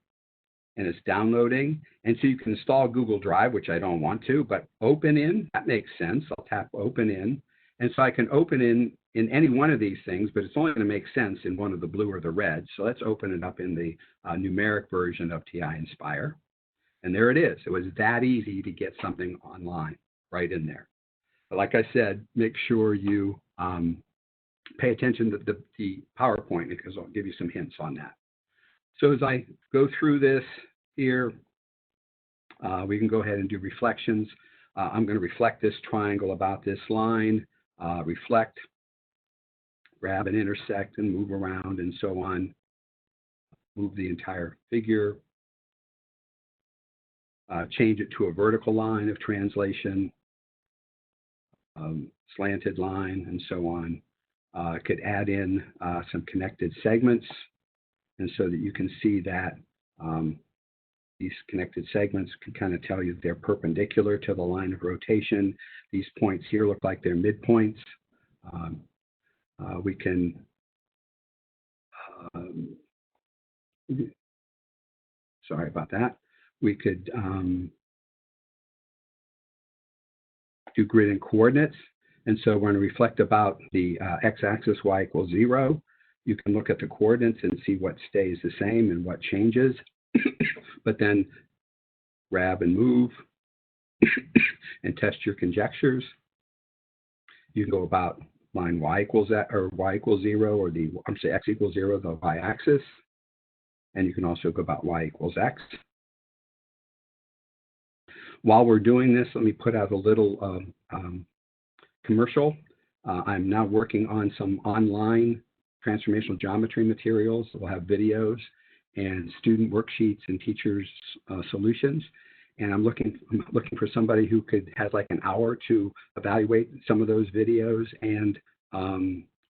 and it's downloading. And so you can install Google Drive, which I don't want to, but open in, that makes sense. I'll tap open in. And so I can open in any one of these things, but it's only going to make sense in one of the blue or the red. So let's open it up in the numeric version of TI-Nspire. And there it is. It was that easy to get something online right in there. But like I said, make sure you pay attention to the PowerPoint because I'll give you some hints on that. So as I go through this here, we can go ahead and do reflections. I'm going to reflect this triangle about this line, reflect, grab and intersect and move around and so on. Move the entire figure. Change it to a vertical line of translation, slanted line, and so on. Could add in some connected segments, and so that you can see that these connected segments can kind of tell you they're perpendicular to the line of rotation. These points here look like they're midpoints. We can sorry about that. We could do grid and coordinates. And so we're going to reflect about the x-axis, y = 0. you can look at the coordinates and see what stays the same and what changes, but then grab and move and test your conjectures. You can go about line y equals that, or y equals 0, or x equals 0, the y-axis. And you can also go about y equals x. While we're doing this, let me put out a little commercial. I'm now working on some online transformational geometry materials. We'll have videos and student worksheets and teachers' solutions. And I'm looking for somebody who has like an hour to evaluate some of those videos and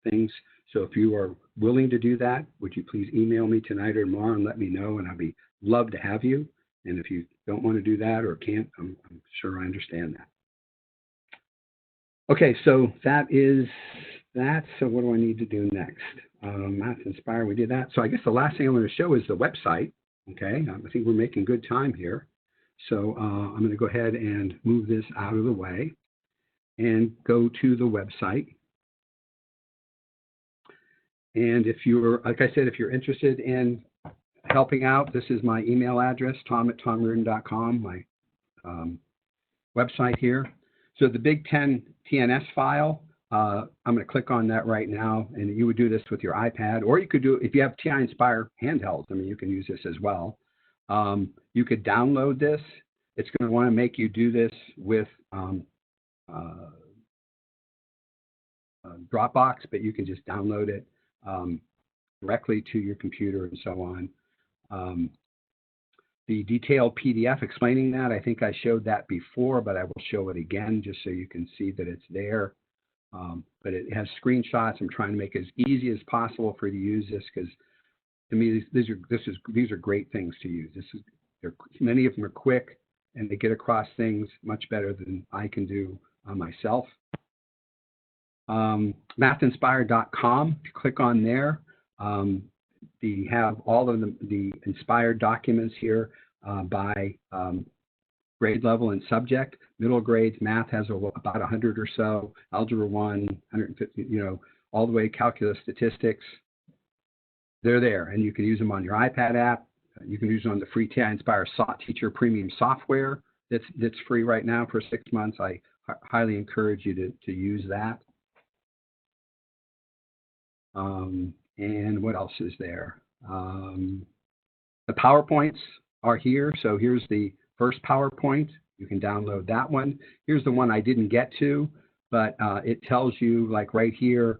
things. So if you are willing to do that, would you please email me tonight or tomorrow and let me know, and I'd love to have you. And if you don't want to do that or can't, I'm sure I understand that. Okay, so that is that. So what do I need to do next? Math-Nspire, we did that. So I guess the last thing I'm going to show is the website. Okay, I think we're making good time here. So I'm going to go ahead and move this out of the way and go to the website. And if you're, like I said, if you're interested in helping out, this is my email address, tom@tomreardon.com, my website here. So the Big Ten TNS file, I'm going to click on that right now, and you would do this with your iPad, or you could do, if you have TI-Nspire handhelds, I mean, you can use this as well. You could download this. It's going to want to make you do this with Dropbox, but you can just download it directly to your computer and so on. The detailed PDF explaining that, I think I showed that before, but I will show it again just so you can see that it's there. But it has screenshots. I'm trying to make it as easy as possible for you to use this, because to me, these are great things to use. Many of them are quick, and they get across things much better than I can do myself. Mathinspire.com, if you click on there, they have all of the inspired documents here by grade level and subject. Middle grades, math has about 100 or so, algebra 1, 150, all the way calculus, statistics. They're there, and you can use them on your iPad app. You can use them on the free TI-Nspire Teacher Premium software that's free right now for 6 months. I highly encourage you to use that. And what else is there? The PowerPoints are here. So here's the first PowerPoint. You can download that one. Here's the one I didn't get to, but it tells you, like right here,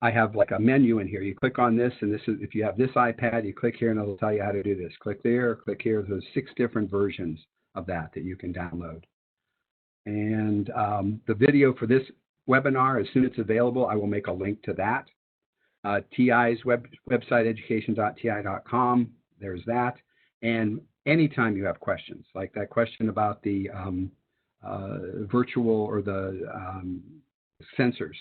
I have like a menu in here. You click on this, and this is, if you have this iPad, you click here and it'll tell you how to do this. Click there, click here. There's 6 different versions of that you can download. And the video for this webinar, as soon as it's available, I will make a link to that. TI's website, education.ti.com, there's that. And anytime you have questions, like that question about the virtual or the sensors,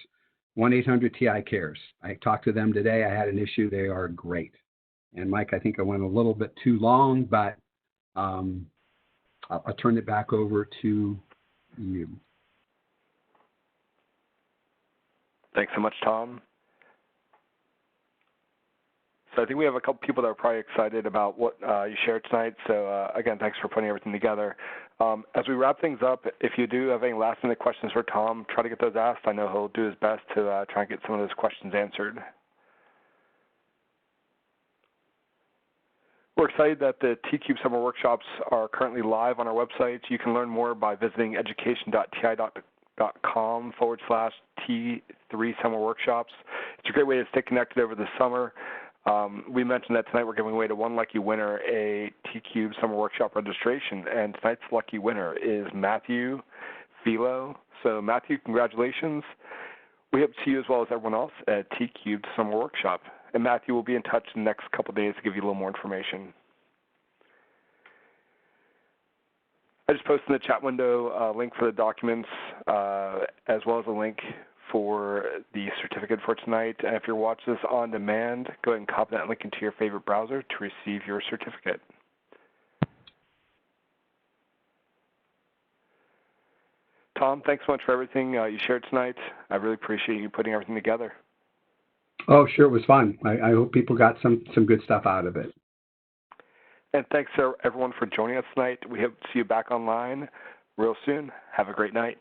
1-800-TI-CARES. I talked to them today. I had an issue. They are great. And Mike, I think I went a little bit too long, but I'll turn it back over to you. Thanks so much, Tom. So I think we have a couple people that are probably excited about what you shared tonight. So again, thanks for putting everything together. As we wrap things up, if you do have any last-minute questions for Tom, try to get those asked. I know he'll do his best to try and get some of those questions answered. We're excited that the T-Cube summer workshops are currently live on our website. You can learn more by visiting education.ti.com/T3 summer workshops. It's a great way to stay connected over the summer. We mentioned that tonight we're giving away to one lucky winner a T-Cube Summer Workshop registration, and tonight's lucky winner is Matthew Philo. So Matthew, congratulations. We hope to see you as well as everyone else at T-Cube Summer Workshop. And Matthew will be in touch in the next couple of days to give you a little more information. I just posted in the chat window a link for the documents as well as a link for the certificate for tonight. And if you're watching this on demand, go ahead and copy that link into your favorite browser to receive your certificate. Tom, thanks so much for everything you shared tonight. I really appreciate you putting everything together. Oh, sure, it was fun. I hope people got some good stuff out of it. And thanks, everyone, for joining us tonight. We hope to see you back online real soon. Have a great night.